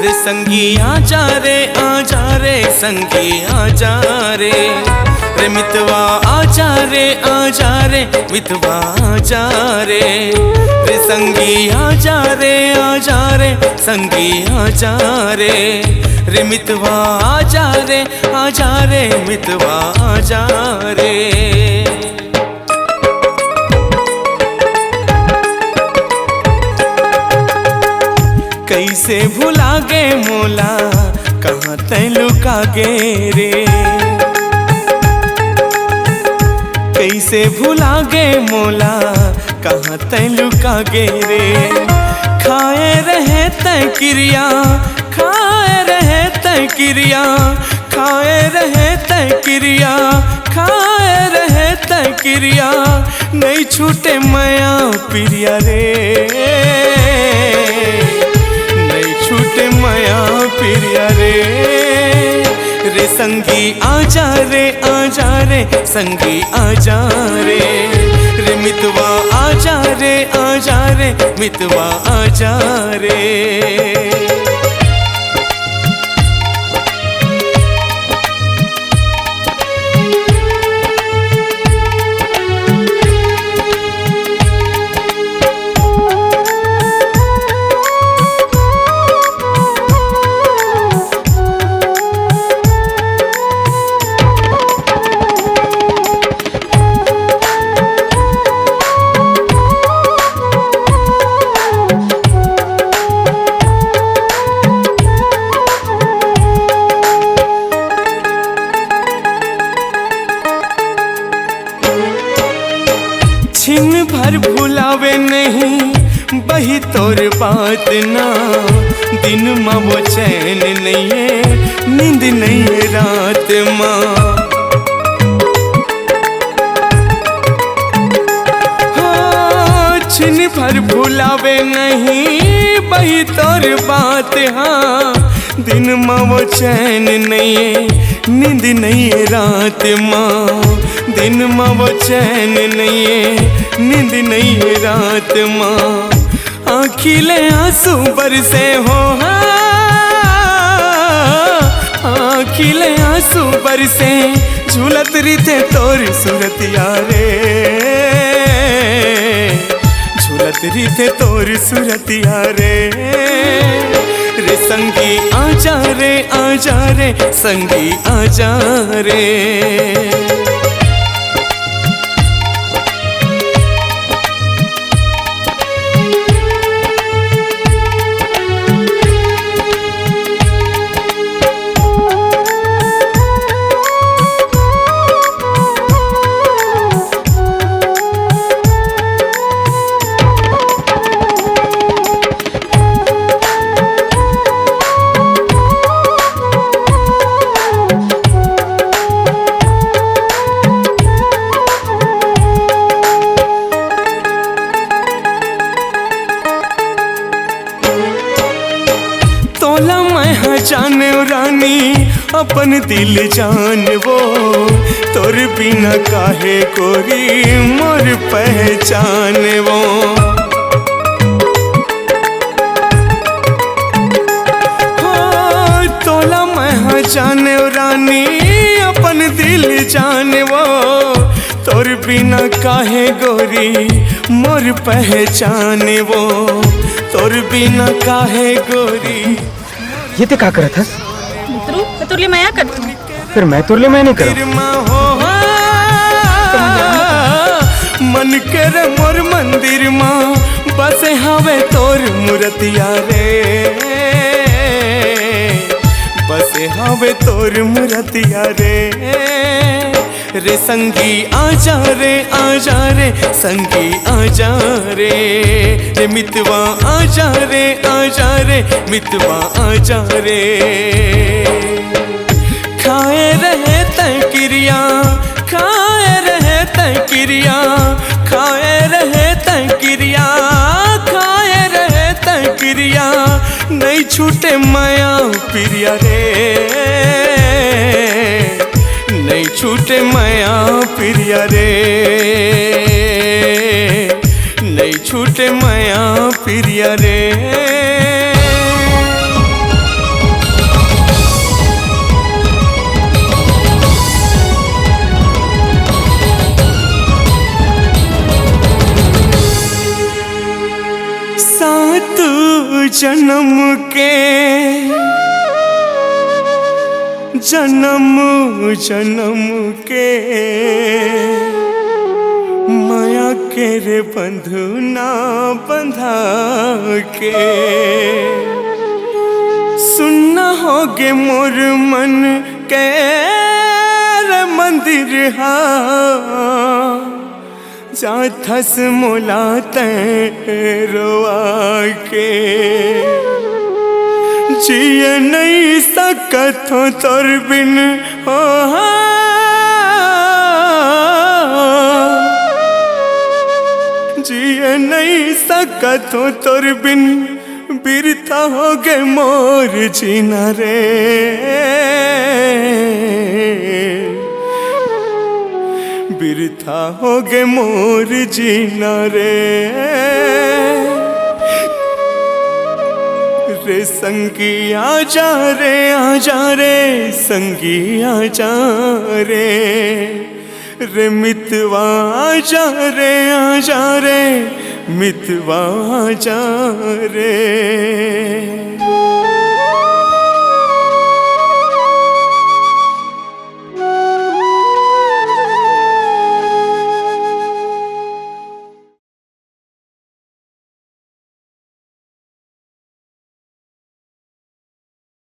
रे संगी आजा रे संगी आजा रे मितवा आजा रे मितवा आजा रे संगी आजा रे संगी आजा रे मितवा आजा रे मितवा आजा रे। कैसे भुला गे मोला कहाँ तै लुका गे रे, कैसे भुला गे मोला कहाँ तै लुका गे रे। खाए रहे तै क्रिया खाए रहे तै क्रिया खाए रहे तै क्रिया खाए रहे तै क्रिया नहीं छूटे माया प्रिया रे, छूटे माया प्रिया रे संगी आजा रे संगी आजा रे मितवा आजा रे मितवा आजा रे। छिन भर भुलावे नहीं बही तोर बात ना, दिन माँ वो चैन नहीं है नींद नहीं है रात माँ। हाँ छिन भर भुलावे नहीं बही तोर बात, हाँ दिन माँ वो चैन नहीं है नींद नहीं है रात माँ, दिन माँ वो चैन नहीं है नींद नहीं है रात माँ। आँखिले आंसू बरसे हो आँखिले आंसू बरसे झूलत रीते तोर सूरतिया रे, झूलत रीते तोर सूरतिया रे संगी आजा रे संगी आजा रे। तोला मैं जाने रानी अपन दिल जान वो, तोर बिना काहे कोरी मोर पहचान वो। हाँ तोला मैं जाने रानी अपन दिल जान वो, तोर बिना काहे गोरी मोर पहचान वो, तोर बिना काहे गोरी। ये ते का करत हस? मित्रू मैं तुरले माया करतू, फिर मैं तुरले मैं नहीं करूं। मन कर मोर मंदिर माँ बसे हवे तोर मूर्तिया रे, बसे हवे तोर मूर्तिया रे संगी आजा रे संगी आजा रे मितवा आजा रे मितवा आजा रे। खाए रहे तै क्रिया खाए रहे तै क्रिया खाए रहे तै क्रिया खाए रहे तै क्रिया नहीं छूटे माया प्रिया रे, नहीं छूटे माया प्रिया रे, नहीं छूटे माया प्रिया रे। जन्म के जन्म के माया के रे बंधना बंधा के सुनना होगे मोर मन के रे मंदिर हा जाथस मोलाते रोआ के जिए नहीं सकत हो तोर बिन हो जिए नहीं सकत हो तोर बिन बिरथा हो गे मोर जीना रे बिरथा हो गे मोर जीना रे रे संगी आजा रे संगी आजा रे मितवा आजा रे मितवा आजा रे।